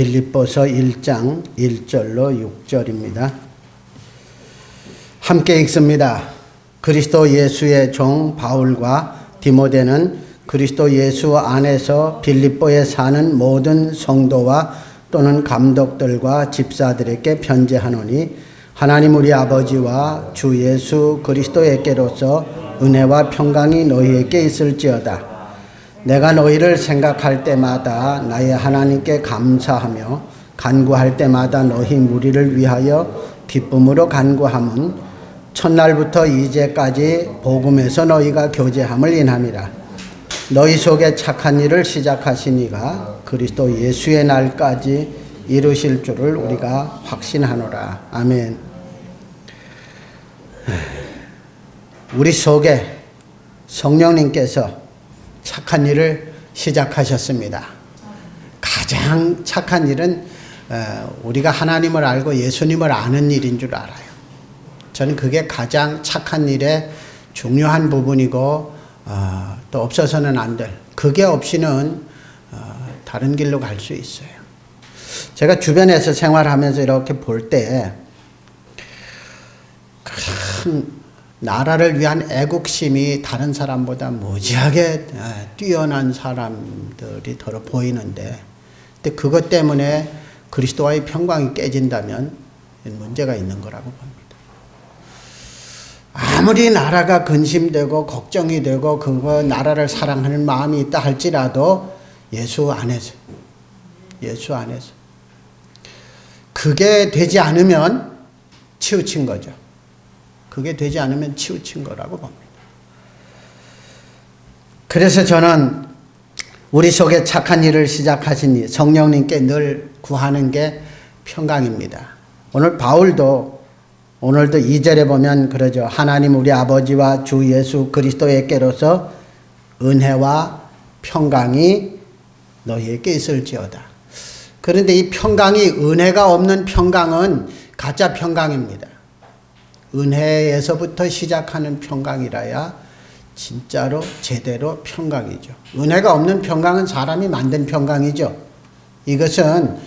빌립보서 1장 1절로 6절입니다. 함께 읽습니다. 그리스도 예수의 종 바울과 디모데는 그리스도 예수 안에서 빌립보에 사는 모든 성도와 또는 감독들과 집사들에게 편지하노니 하나님 우리 아버지와 주 예수 그리스도에게로서 은혜와 평강이 너희에게 있을지어다. 내가 너희를 생각할 때마다 나의 하나님께 감사하며 간구할 때마다 너희 무리를 위하여 기쁨으로 간구함은 첫날부터 이제까지 복음에서 너희가 교제함을 인함이라. 너희 속에 착한 일을 시작하신 이가 그리스도 예수의 날까지 이루실 줄을 우리가 확신하노라. 아멘. 우리 속에 성령님께서 착한 일을 시작하셨습니다. 가장 착한 일은 우리가 하나님을 알고 예수님을 아는 일인 줄 알아요. 저는 그게 가장 착한 일의 중요한 부분이고 또 없어서는 안 될, 그게 없이는 다른 길로 갈 수 있어요. 제가 주변에서 생활하면서 이렇게 볼 때 큰 나라를 위한 애국심이 다른 사람보다 무지하게 뛰어난 사람들이 더러 보이는데, 근데 그것 때문에 그리스도와의 평강이 깨진다면 문제가 있는 거라고 봅니다. 아무리 나라가 근심되고 걱정이 되고 그거 나라를 사랑하는 마음이 있다 할지라도 예수 안에서 그게 되지 않으면 치우친 거죠. 그게 되지 않으면 치우친 거라고 봅니다. 그래서 저는 우리 속에 착한 일을 시작하신 성령님께 늘 구하는 게 평강입니다. 오늘 바울도 오늘도 2절에 보면 그러죠. 하나님 우리 아버지와 주 예수 그리스도에게로서 은혜와 평강이 너희에게 있을지어다. 그런데 이 평강이 은혜가 없는 평강은 가짜 평강입니다. 은혜에서부터 시작하는 평강이라야 진짜로 제대로 평강이죠. 은혜가 없는 평강은 사람이 만든 평강이죠. 이것은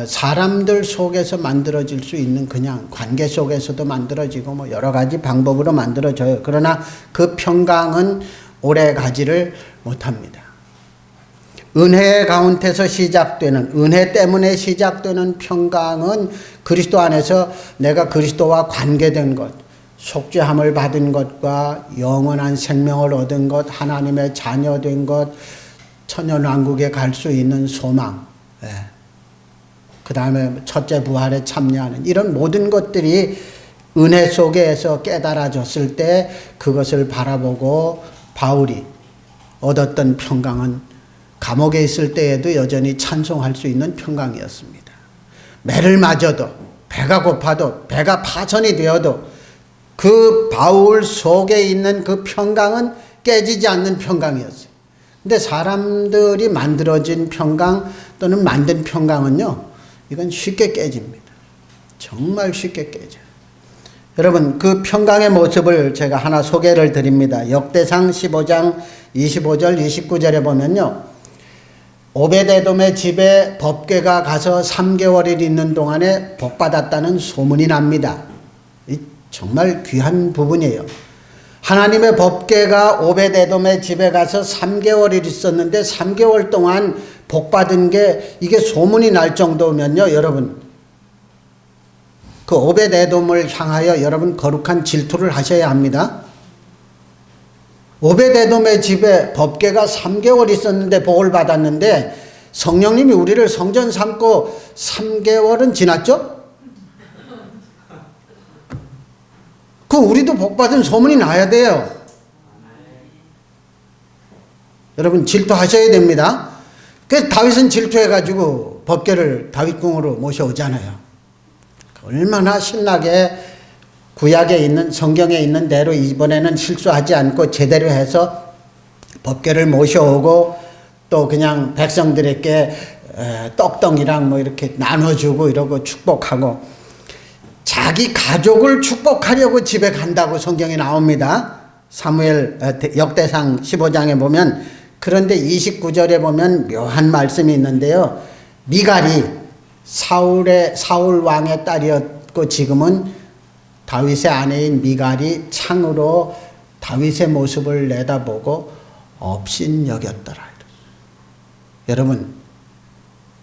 사람들 속에서 만들어질 수 있는 그냥 관계 속에서도 만들어지고 뭐 여러 가지 방법으로 만들어져요. 그러나 그 평강은 오래 가지를 못합니다. 은혜 가운데서 시작되는, 은혜 때문에 시작되는 평강은 그리스도 안에서 내가 그리스도와 관계된 것, 속죄함을 받은 것과 영원한 생명을 얻은 것, 하나님의 자녀된 것, 천년왕국에 갈 수 있는 소망, 그 다음에 첫째 부활에 참여하는 이런 모든 것들이 은혜 속에서 깨달아졌을 때 그것을 바라보고 바울이 얻었던 평강은 감옥에 있을 때에도 여전히 찬송할 수 있는 평강이었습니다. 매를 맞아도, 배가 고파도, 배가 파손이 되어도 그 바울 속에 있는 그 평강은 깨지지 않는 평강이었어요. 근데 사람들이 만들어진 평강 또는 만든 평강은요, 이건 쉽게 깨집니다. 정말 쉽게 깨져요. 여러분, 그 평강의 모습을 제가 하나 소개를 드립니다. 역대상 15장 25절 29절에 보면요, 오베데돔의 집에 법궤가 가서 3개월을 있는 동안에 복받았다는 소문이 납니다. 정말 귀한 부분이에요. 하나님의 법궤가 오베데돔의 집에 가서 3개월을 있었는데 3개월 동안 복받은 게 이게 소문이 날 정도면요, 여러분, 그 오베데돔을 향하여 여러분 거룩한 질투를 하셔야 합니다. 오베데돔의 집에 법궤가 3개월 있었는데 복을 받았는데 성령님이 우리를 성전 삼고 3개월은 지났죠? 그 우리도 복받은 소문이 나야 돼요. 여러분 질투하셔야 됩니다. 그래서 다윗은 질투해가지고 법궤를 다윗궁으로 모셔오잖아요. 얼마나 신나게 구약에 있는, 성경에 있는 대로 이번에는 실수하지 않고 제대로 해서 법궤를 모셔오고 또 그냥 백성들에게 떡덩이랑 뭐 이렇게 나눠주고 이러고 축복하고 자기 가족을 축복하려고 집에 간다고 성경에 나옵니다. 사무엘 역대상 15장에 보면. 그런데 29절에 보면 묘한 말씀이 있는데요. 미갈이 사울 왕의 딸이었고 지금은 다윗의 아내인 미갈이 창으로 다윗의 모습을 내다보고 업신여겼더라. 여러분,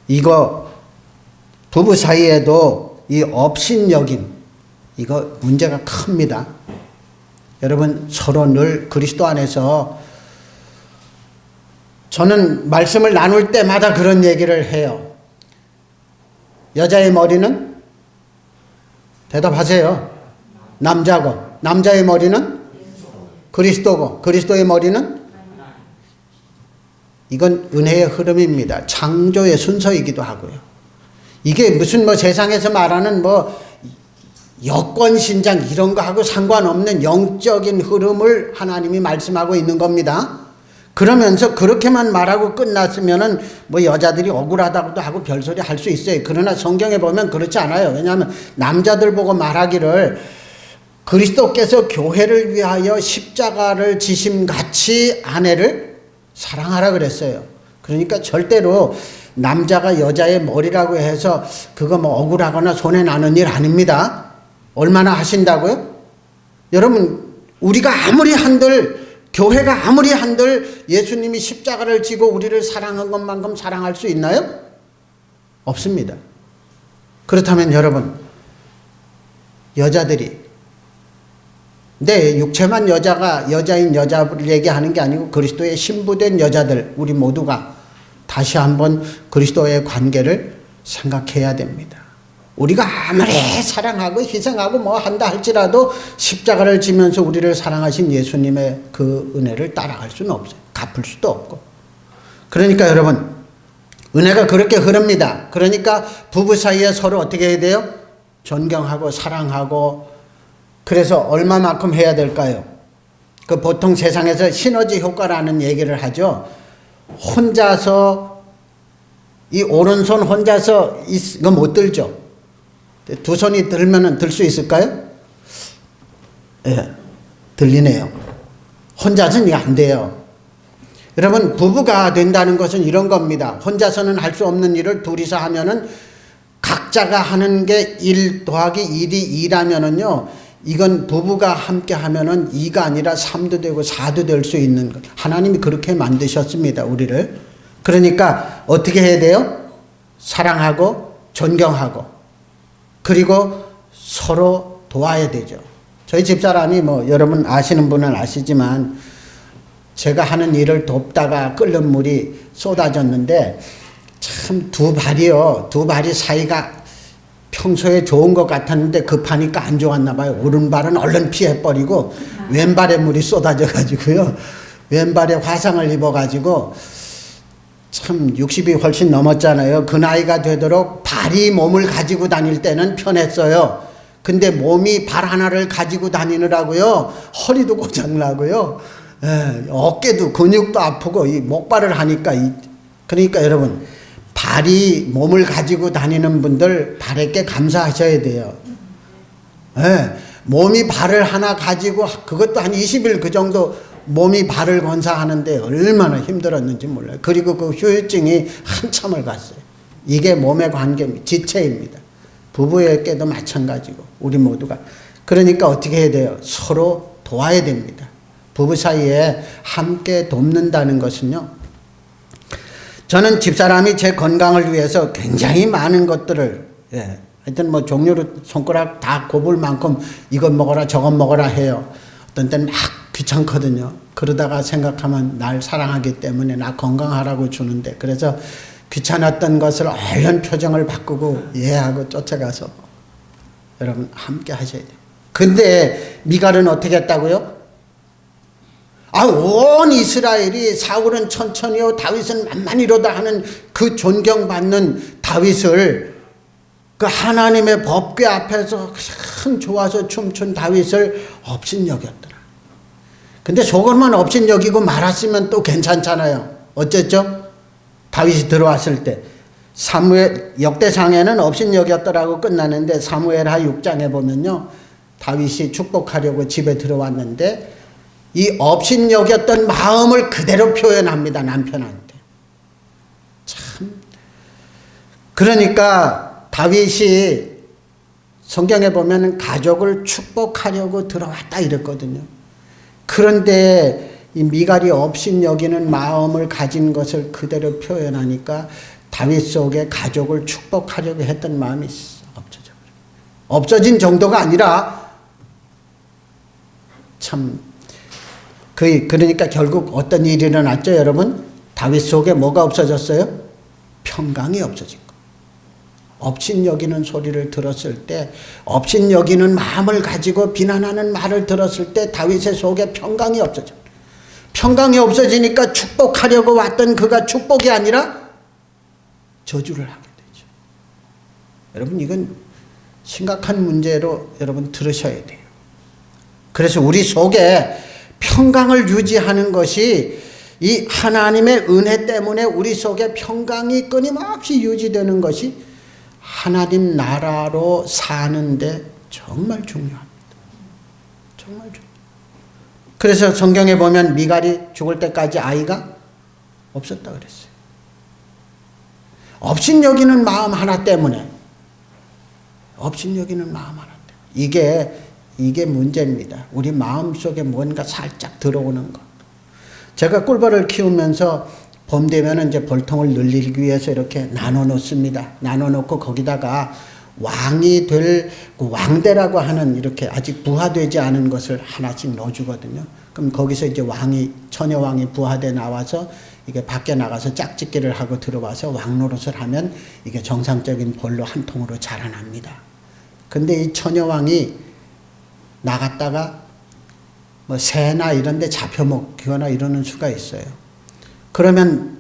이거 부부 사이에도 이 업신여김, 이거 문제가 큽니다. 여러분, 서로 늘 그리스도 안에서, 저는 말씀을 나눌 때마다 그런 얘기를 해요. 여자의 머리는 대답하세요. 남자고, 남자의 머리는 그리스도고, 그리스도의 머리는, 이건 은혜의 흐름입니다. 창조의 순서이기도 하고요. 이게 무슨 세상에서 말하는 여권 신장 이런 거하고 상관없는 영적인 흐름을 하나님이 말씀하고 있는 겁니다. 그러면서 그렇게만 말하고 끝났으면은 여자들이 억울하다고도 하고 별소리 할 수 있어요. 그러나 성경에 보면 그렇지 않아요. 왜냐하면 남자들 보고 말하기를 그리스도께서 교회를 위하여 십자가를 지심같이 아내를 사랑하라 그랬어요. 그러니까 절대로 남자가 여자의 머리라고 해서 그거 억울하거나 손해나는 일 아닙니다. 얼마나 하신다고요? 여러분, 우리가 아무리 한들, 교회가 아무리 한들 예수님이 십자가를 지고 우리를 사랑한 것만큼 사랑할 수 있나요? 없습니다. 그렇다면 여러분, 여자들이, 내 육체만 여자인 여자를 얘기하는 게 아니고 그리스도의 신부된 여자들, 우리 모두가 다시 한번 그리스도의 관계를 생각해야 됩니다. 우리가 아무리 사랑하고 희생하고 한다 할지라도 십자가를 지면서 우리를 사랑하신 예수님의 그 은혜를 따라갈 수는 없어요. 갚을 수도 없고. 그러니까 여러분, 은혜가 그렇게 흐릅니다. 그러니까 부부 사이에 서로 어떻게 해야 돼요? 존경하고 사랑하고. 그래서 얼마만큼 해야 될까요? 보통 세상에서 시너지 효과라는 얘기를 하죠. 혼자서, 이 오른손 혼자서 이거 못 들죠. 두 손이 들면은 들 수 있을까요? 예, 들리네요. 혼자서는 이게 안 돼요. 여러분, 부부가 된다는 것은 이런 겁니다. 혼자서는 할 수 없는 일을 둘이서 하면은, 각자가 하는 게 1 더하기 1이 2라면은요, 이건 부부가 함께 하면은 2가 아니라 3도 되고 4도 될 수 있는 것. 하나님이 그렇게 만드셨습니다, 우리를. 그러니까 어떻게 해야 돼요? 사랑하고 존경하고, 그리고 서로 도와야 되죠. 저희 집사람이 여러분 아시는 분은 아시지만, 제가 하는 일을 돕다가 끓는 물이 쏟아졌는데 참 두 발이 사이가 평소에 좋은 것 같았는데 급하니까 안 좋았나 봐요. 오른발은 얼른 피해버리고 왼발에 물이 쏟아져 가지고요, 왼발에 화상을 입어가지고, 참 60이 훨씬 넘었잖아요. 그 나이가 되도록 발이 몸을 가지고 다닐 때는 편했어요. 근데 몸이 발 하나를 가지고 다니느라고요, 허리도 고장나고요, 어깨도 근육도 아프고, 이 목발을 하니까. 그러니까 여러분, 발이 몸을 가지고 다니는 분들 발에게 감사하셔야 돼요. 몸이 발을 하나 가지고, 그것도 한 20일 그 정도 몸이 발을 건사하는데 얼마나 힘들었는지 몰라요. 그리고 그 후유증이 한참을 갔어요. 이게 몸의 관계입니다. 지체입니다. 부부에게도 마찬가지고 우리 모두가. 그러니까 어떻게 해야 돼요? 서로 도와야 됩니다. 부부 사이에 함께 돕는다는 것은요, 저는 집사람이 제 건강을 위해서 굉장히 많은 것들을, 하여튼 종류로 손가락 다 꼽을 만큼 이것 먹어라 저것 먹어라 해요. 어떤 때는 막 귀찮거든요. 그러다가 생각하면 날 사랑하기 때문에 나 건강하라고 주는데, 그래서 귀찮았던 것을 얼른 표정을 바꾸고 하고 쫓아가서, 여러분 함께 하셔야 돼요. 근데 미갈은 어떻게 했다고요? 온 이스라엘이 사울은 천천히요 다윗은 만만히로다 하는 그 존경받는 다윗을, 그 하나님의 법궤 앞에서 참 좋아서 춤춘 다윗을 업신여겼더라. 근데 저것만 업신여기고 말았으면 또 괜찮잖아요. 어쨌죠? 다윗이 들어왔을 때 사무엘 역대상에는 업신여겼더라고 끝나는데, 사무엘하 6장에 보면요, 다윗이 축복하려고 집에 들어왔는데 이 업신여겼던 마음을 그대로 표현합니다, 남편한테. 참. 그러니까 다윗이 성경에 보면 가족을 축복하려고 들어왔다 이랬거든요. 그런데 이 미갈이 업신여기는 마음을 가진 것을 그대로 표현하니까 다윗 속에 가족을 축복하려고 했던 마음이 없어져 버려요. 없어진 정도가 아니라 참 그러니까 결국 어떤 일이 일어났죠, 여러분? 다윗 속에 뭐가 없어졌어요? 평강이 없어진 거. 업신여기는 소리를 들었을 때, 업신여기는 마음을 가지고 비난하는 말을 들었을 때 다윗의 속에 평강이 없어져. 평강이 없어지니까 축복하려고 왔던 그가 축복이 아니라 저주를 하게 되죠. 여러분, 이건 심각한 문제로 여러분 들으셔야 돼요. 그래서 우리 속에 평강을 유지하는 것이 이 하나님의 은혜 때문에 우리 속에 평강이 끊임없이 유지되는 것이 하나님 나라로 사는데 정말 중요합니다. 정말 중요합니다. 그래서 성경에 보면 미갈이 죽을 때까지 아이가 없었다 그랬어요. 업신여기는 마음 하나 때문에, 업신여기는 마음 하나 때문에. 이게 문제입니다. 우리 마음속에 뭔가 살짝 들어오는 것. 제가 꿀벌을 키우면서 봄 되면 이제 벌통을 늘리기 위해서 이렇게 나눠 놓습니다. 나눠 놓고 거기다가 왕이 될 왕대라고 하는 이렇게 아직 부화되지 않은 것을 하나씩 넣어주거든요. 그럼 거기서 이제 처녀왕이 부화돼 나와서 이게 밖에 나가서 짝짓기를 하고 들어와서 왕노릇을 하면 이게 정상적인 벌로 한 통으로 자라납니다. 근데 이 처녀왕이 나갔다가 뭐 새나 이런 데 잡혀먹거나 이러는 수가 있어요. 그러면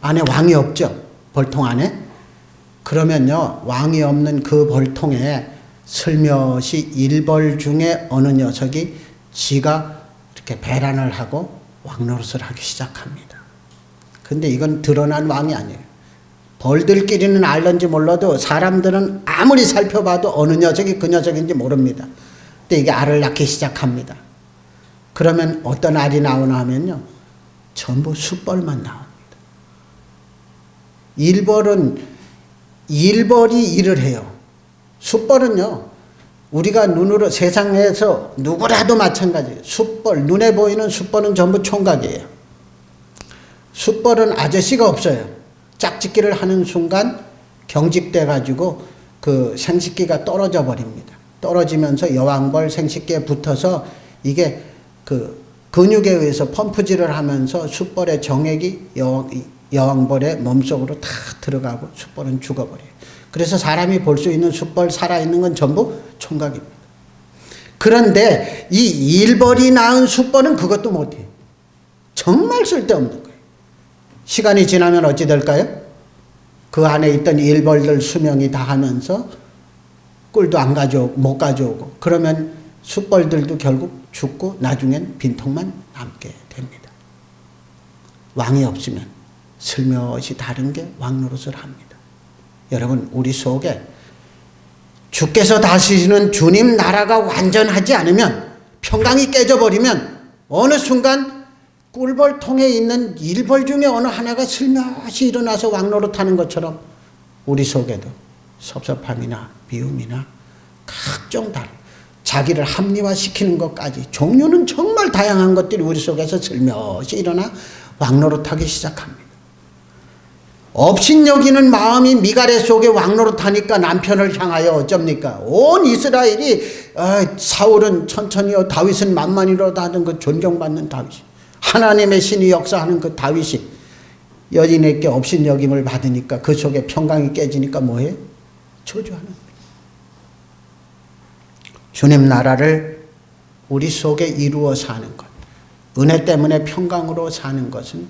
안에 왕이 없죠. 벌통 안에. 그러면요, 왕이 없는 그 벌통에 슬며시 일벌 중에 어느 녀석이 지가 이렇게 배란을 하고 왕노릇을 하기 시작합니다. 근데 이건 드러난 왕이 아니에요. 벌들끼리는 알는지 몰라도 사람들은 아무리 살펴봐도 어느 녀석이 그 녀석인지 모릅니다. 근데 이게 알을 낳기 시작합니다. 그러면 어떤 알이 나오나 하면요, 전부 숫벌만 나옵니다. 일벌이 일을 해요. 숫벌은요, 우리가 눈으로 세상에서 누구라도 마찬가지예요. 숫벌, 눈에 보이는 숫벌은 전부 총각이에요. 숫벌은 아저씨가 없어요. 짝짓기를 하는 순간 경직돼 가지고 그 생식기가 떨어져 버립니다. 떨어지면서 여왕벌 생식기에 붙어서 이게 그 근육에 의해서 펌프질을 하면서 숫벌의 정액이 여왕벌의 몸속으로 다 들어가고 숫벌은 죽어버려요. 그래서 사람이 볼 수 있는 숫벌 살아있는 건 전부 총각입니다. 그런데 이 일벌이 낳은 숫벌은 그것도 못해요. 정말 쓸데없는 거예요. 시간이 지나면 어찌 될까요? 그 안에 있던 일벌들 수명이 다 하면서 꿀도 못 가져오고, 그러면 숫벌들도 결국 죽고 나중엔 빈통만 남게 됩니다. 왕이 없으면 슬며시 다른 게 왕노릇을 합니다. 여러분, 우리 속에 주께서 다스리시는 주님 나라가 완전하지 않으면, 평강이 깨져버리면 어느 순간 꿀벌통에 있는 일벌 중에 어느 하나가 슬며시 일어나서 왕노릇하는 것처럼 우리 속에도 섭섭함이나 미움이나 각종 다른 자기를 합리화시키는 것까지 종류는 정말 다양한 것들이 우리 속에서 슬며시 일어나 왕노릇하기 시작합니다. 업신여기는 마음이 미갈의 속에 왕노릇하니까 남편을 향하여 어쩝니까? 온 이스라엘이 사울은 천천히요 다윗은 만만히로다 하는 그 존경받는 다윗이, 하나님의 신이 역사하는 그 다윗이 여인에게 업신여김을 받으니까 그 속에 평강이 깨지니까 뭐해? 저주하는 거예요. 주님 나라를 우리 속에 이루어 사는 것, 은혜 때문에 평강으로 사는 것은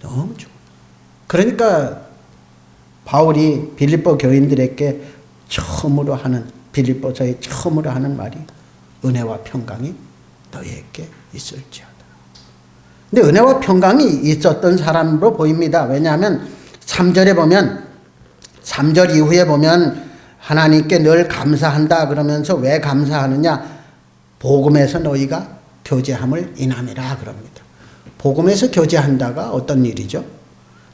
너무 좋아요. 그러니까 바울이 빌립보 교인들에게 빌립보서에 처음으로 하는 말이 은혜와 평강이 너희에게 있을지어다. 근데 은혜와 평강이 있었던 사람으로 보입니다. 왜냐하면 3절에 보면, 3절 이후에 보면 하나님께 늘 감사한다 그러면서 왜 감사하느냐? 복음에서 너희가 교제함을 인함이라 그럽니다. 복음에서 교제한다가 어떤 일이죠?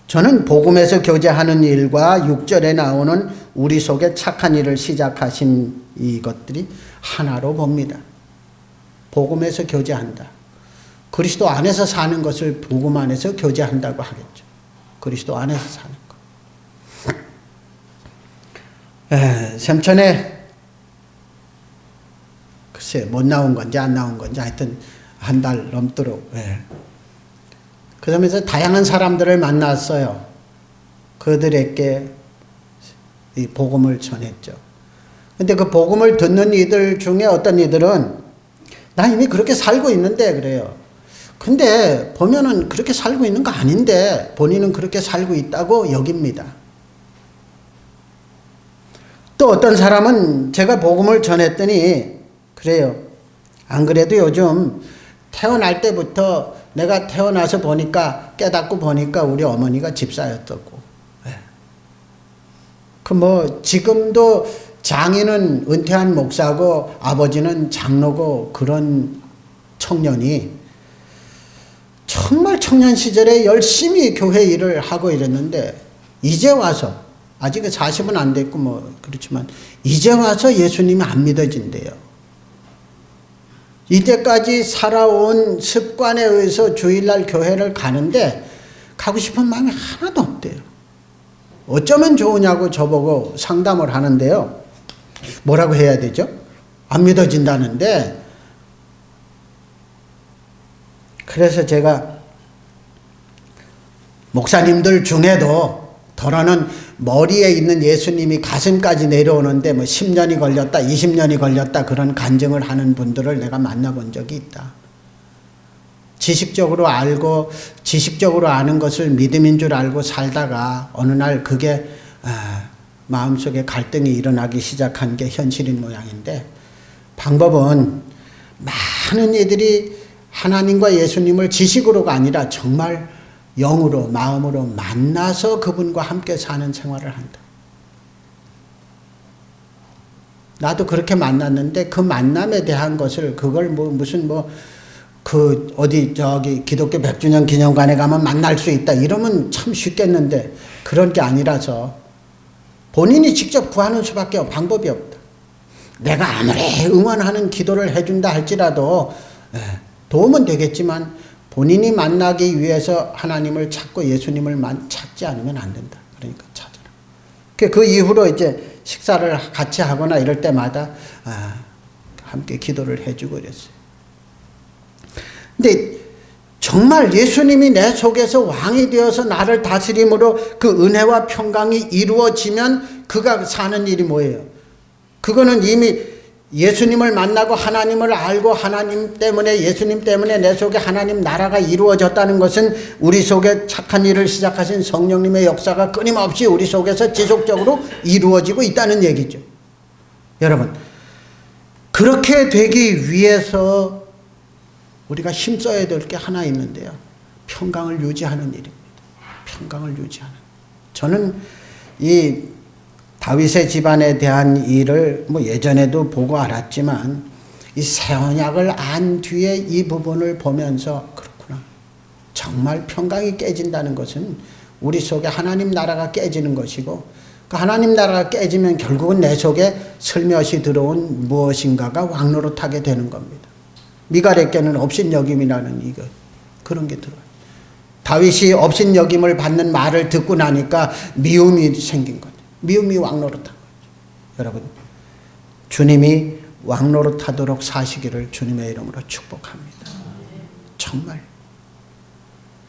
저는 복음에서 교제하는 일과 6절에 나오는 우리 속에 착한 일을 시작하신 이것들이 하나로 봅니다. 복음에서 교제한다. 그리스도 안에서 사는 것을 복음 안에서 교제한다고 하겠죠. 그리스도 안에서 사는 것. 샘천에 글쎄 못 나온 건지 안 나온 건지 하여튼 한 달 넘도록. 그러면서 다양한 사람들을 만났어요. 그들에게 이 복음을 전했죠. 근데 그 복음을 듣는 이들 중에 어떤 이들은 나 이미 그렇게 살고 있는데 그래요. 근데 보면은 그렇게 살고 있는 거 아닌데 본인은 그렇게 살고 있다고 여깁니다. 또 어떤 사람은 제가 복음을 전했더니 그래요. 안 그래도 요즘 태어날 때부터 내가 태어나서 보니까 깨닫고 보니까 우리 어머니가 집사였다고. 그 뭐 지금도 장인은 은퇴한 목사고 아버지는 장로고 그런 청년이 정말 청년 시절에 열심히 교회 일을 하고 이랬는데 이제 와서 아직 40은 안 됐고 뭐 그렇지만 이제 와서 예수님이 안 믿어진대요. 이때까지 살아온 습관에 의해서 주일날 교회를 가는데 가고 싶은 마음이 하나도 없대요. 어쩌면 좋으냐고 저보고 상담을 하는데요. 뭐라고 해야 되죠? 안 믿어진다는데 그래서 제가 목사님들 중에도 더러는 머리에 있는 예수님이 가슴까지 내려오는데 뭐 10년이 걸렸다 20년이 걸렸다 그런 간증을 하는 분들을 내가 만나본 적이 있다. 지식적으로 알고 지식적으로 아는 것을 믿음인 줄 알고 살다가 어느 날 그게 마음속에 갈등이 일어나기 시작한 게 현실인 모양인데 방법은 많은 이들이 하나님과 예수님을 지식으로가 아니라 정말 영으로 마음으로 만나서 그분과 함께 사는 생활을 한다. 나도 그렇게 만났는데 그 만남에 대한 것을 그걸 뭐 무슨 뭐 그 어디 저기 기독교 100주년 기념관에 가면 만날 수 있다 이러면 참 쉽겠는데 그런 게 아니라서 본인이 직접 구하는 수밖에 방법이 없다. 내가 아무리 응원하는 기도를 해준다 할지라도 도움은 되겠지만 본인이 만나기 위해서 하나님을 찾고 예수님을 찾지 않으면 안 된다. 그러니까 찾아라. 그 이후로 이제 식사를 같이 하거나 이럴 때마다 함께 기도를 해주고 그랬어요. 근데 정말 예수님이 내 속에서 왕이 되어서 나를 다스림으로 그 은혜와 평강이 이루어지면 그가 사는 일이 뭐예요? 그거는 이미 예수님을 만나고 하나님을 알고 하나님 때문에 예수님 때문에 내 속에 하나님 나라가 이루어졌다는 것은 우리 속에 착한 일을 시작하신 성령님의 역사가 끊임없이 우리 속에서 지속적으로 이루어지고 있다는 얘기죠. 여러분 그렇게 되기 위해서 우리가 힘써야 될 게 하나 있는데요. 평강을 유지하는 일입니다. 평강을 유지하는. 저는 이 다윗의 집안에 대한 일을 뭐 예전에도 보고 알았지만 이 새 언약을 안 뒤에 이 부분을 보면서 그렇구나. 정말 평강이 깨진다는 것은 우리 속에 하나님 나라가 깨지는 것이고 그 하나님 나라가 깨지면 결국은 내 속에 슬며시 들어온 무엇인가가 왕노릇하게 되는 겁니다. 미갈에게는 업신여김이라는 이거 그런 게 들어요. 다윗이 업신여김을 받는 말을 듣고 나니까 미움이 생긴 거죠. 미움이 왕노릇한 거죠. 여러분 주님이 왕노릇하도록 사시기를 주님의 이름으로 축복합니다. 정말.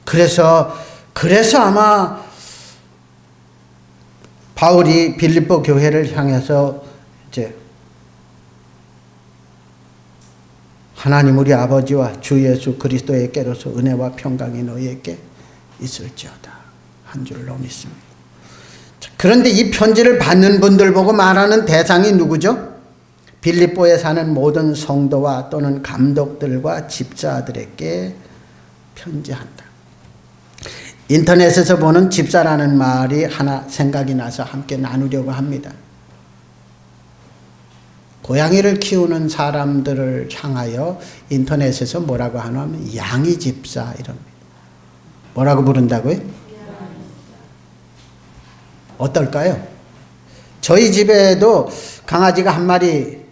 그래서 아마 바울이 빌립보 교회를 향해서 이제 하나님 우리 아버지와 주 예수 그리스도에게로서 은혜와 평강이 너희에게 있을지어다 한 줄로 믿습니다. 그런데 이 편지를 받는 분들 보고 말하는 대상이 누구죠? 빌립보에 사는 모든 성도와 또는 감독들과 집사들에게 편지한다. 인터넷에서 보는 집사라는 말이 하나 생각이 나서 함께 나누려고 합니다. 고양이를 키우는 사람들을 향하여 인터넷에서 뭐라고 하냐면 양이 집사 이럽니다. 뭐라고 부른다고요? 어떨까요? 저희 집에도 강아지가 한 마리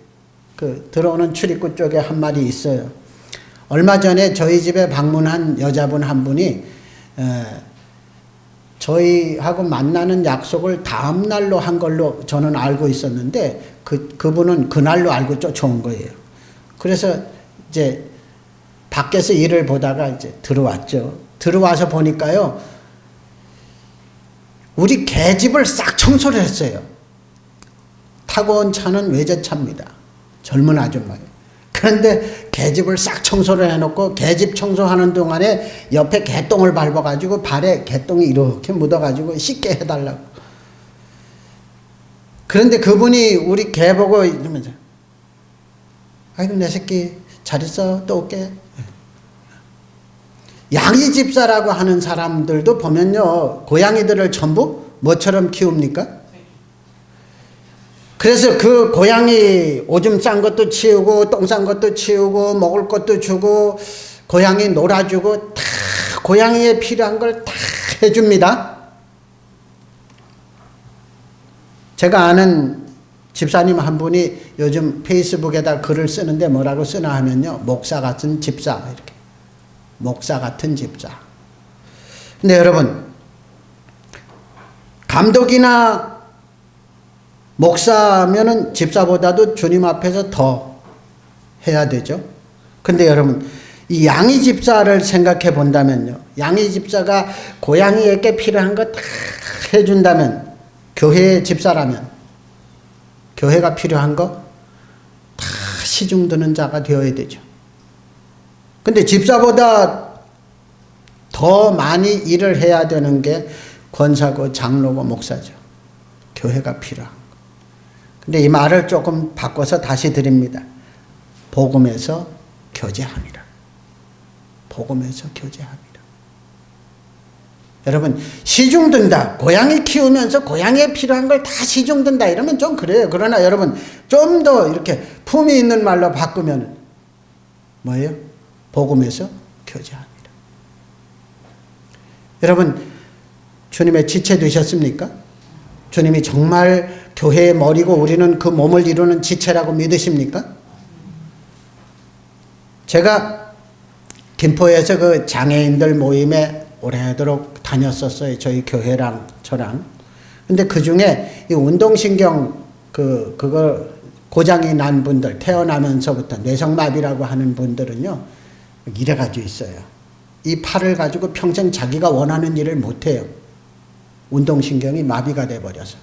들어오는 출입구 쪽에 한 마리 있어요. 얼마 전에 저희 집에 방문한 여자분 한 분이 저희하고 만나는 약속을 다음 날로 한 걸로 저는 알고 있었는데 그분은 그날로 알고 쫓아온 거예요. 그래서 이제 밖에서 일을 보다가 이제 들어왔죠. 들어와서 보니까요, 우리 개집을 싹 청소를 했어요. 타고 온 차는 외제차입니다. 젊은 아줌마예요. 그런데 개집을 싹 청소를 해놓고 개집 청소하는 동안에 옆에 개똥을 밟아가지고 발에 개똥이 이렇게 묻어가지고 씻게 해달라고. 그런데 그분이 우리 개 보고 이러면서, 아이고 내 새끼 잘 있어 또 올게. 양이 집사라고 하는 사람들도 보면요, 고양이들을 전부 뭐처럼 키웁니까? 그래서 그 고양이 오줌 싼 것도 치우고 똥 싼 것도 치우고 먹을 것도 주고 고양이 놀아주고 다 고양이에 필요한 걸 다 해줍니다. 제가 아는 집사님 한 분이 요즘 페이스북에다 글을 쓰는데 뭐라고 쓰나 하면요, 목사 같은 집사, 이렇게. 목사 같은 집사. 근데 여러분, 감독이나 목사면은 집사보다도 주님 앞에서 더 해야 되죠. 근데 여러분, 이 양이 집사를 생각해 본다면요, 양이 집사가 고양이에게 필요한 거 다 해준다면, 교회의 집사라면 교회가 필요한 거 다 시중 드는 자가 되어야 되죠. 근데 집사보다 더 많이 일을 해야 되는 게 권사고 장로고 목사죠. 교회가 필요한 거. 근데 이 말을 조금 바꿔서 다시 드립니다. 복음에서 교제합니다. 복음에서 교제합니다. 여러분, 시중 든다, 고양이 키우면서 고양이에 필요한 걸 다 시중 든다 이러면 좀 그래요. 그러나 여러분, 좀 더 이렇게 품위 있는 말로 바꾸면 뭐예요? 복음에서 교제합니다. 여러분, 주님의 지체 되셨습니까? 주님이 정말 교회의 머리고 우리는 그 몸을 이루는 지체라고 믿으십니까? 제가 김포에서 그 장애인들 모임에 오래도록 다녔었어요. 저희 교회랑 저랑. 근데 그 중에 이 운동신경 그거 고장이 난 분들, 태어나면서부터 뇌성마비라고 하는 분들은요, 이래가지고 있어요. 이 팔을 가지고 평생 자기가 원하는 일을 못해요. 운동신경이 마비가 돼버려서.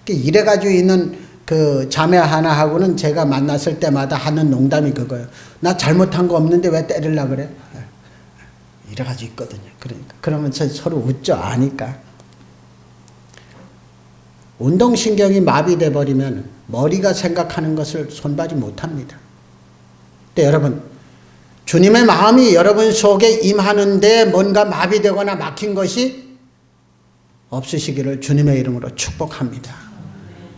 이래가지고 있는 그 자매 하나하고는 제가 만났을 때마다 하는 농담이 그거예요. 나 잘못한 거 없는데 왜 때리려고 그래? 이래가지고 있거든요. 그러니까. 그러면서 서로 웃죠. 아니까. 운동신경이 마비돼 버리면 머리가 생각하는 것을 손봐지 못합니다. 근데 여러분, 주님의 마음이 여러분 속에 임하는데 뭔가 마비되거나 막힌 것이 없으시기를 주님의 이름으로 축복합니다.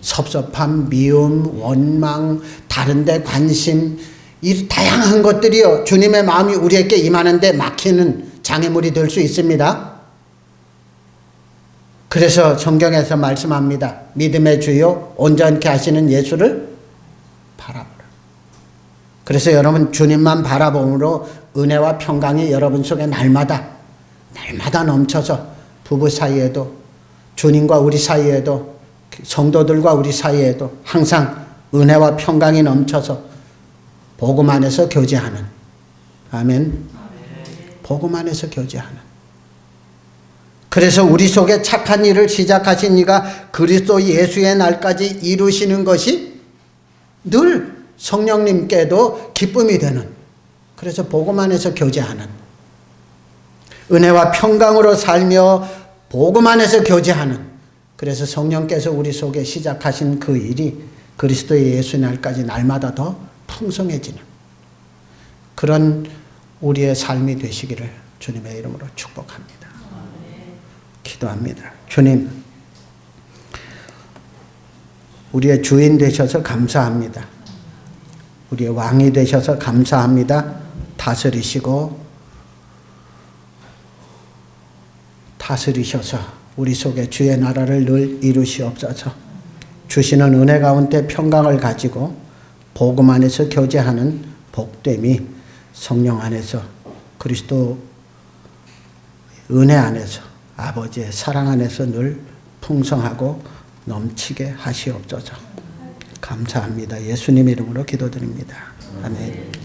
섭섭함, 미움, 원망, 다른 데 관심, 이 다양한 것들이요, 주님의 마음이 우리에게 임하는데 막히는 장애물이 될 수 있습니다. 그래서 성경에서 말씀합니다. 믿음의 주요 온전케 하시는 예수를 바라보라. 그래서 여러분, 주님만 바라봄으로 은혜와 평강이 여러분 속에 날마다 넘쳐서 부부 사이에도, 주님과 우리 사이에도, 성도들과 우리 사이에도 항상 은혜와 평강이 넘쳐서 복음 안에서 교제하는, 아멘. 복음 안에서 교제하는. 그래서 우리 속에 착한 일을 시작하신 이가 그리스도 예수의 날까지 이루시는 것이 늘 성령님께도 기쁨이 되는, 그래서 복음 안에서 교제하는, 은혜와 평강으로 살며 복음 안에서 교제하는, 그래서 성령께서 우리 속에 시작하신 그 일이 그리스도의 예수의 날까지 날마다 더 풍성해지는 그런 우리의 삶이 되시기를 주님의 이름으로 축복합니다. 기도합니다. 주님, 우리의 주인 되셔서 감사합니다. 우리의 왕이 되셔서 감사합니다. 다스리셔서 우리 속에 주의 나라를 늘 이루시옵소서. 주시는 은혜 가운데 평강을 가지고 복음 안에서 교제하는 복됨이 성령 안에서 그리스도 은혜 안에서 아버지의 사랑 안에서 늘 풍성하고 넘치게 하시옵소서. 감사합니다. 예수님 이름으로 기도드립니다. 아멘.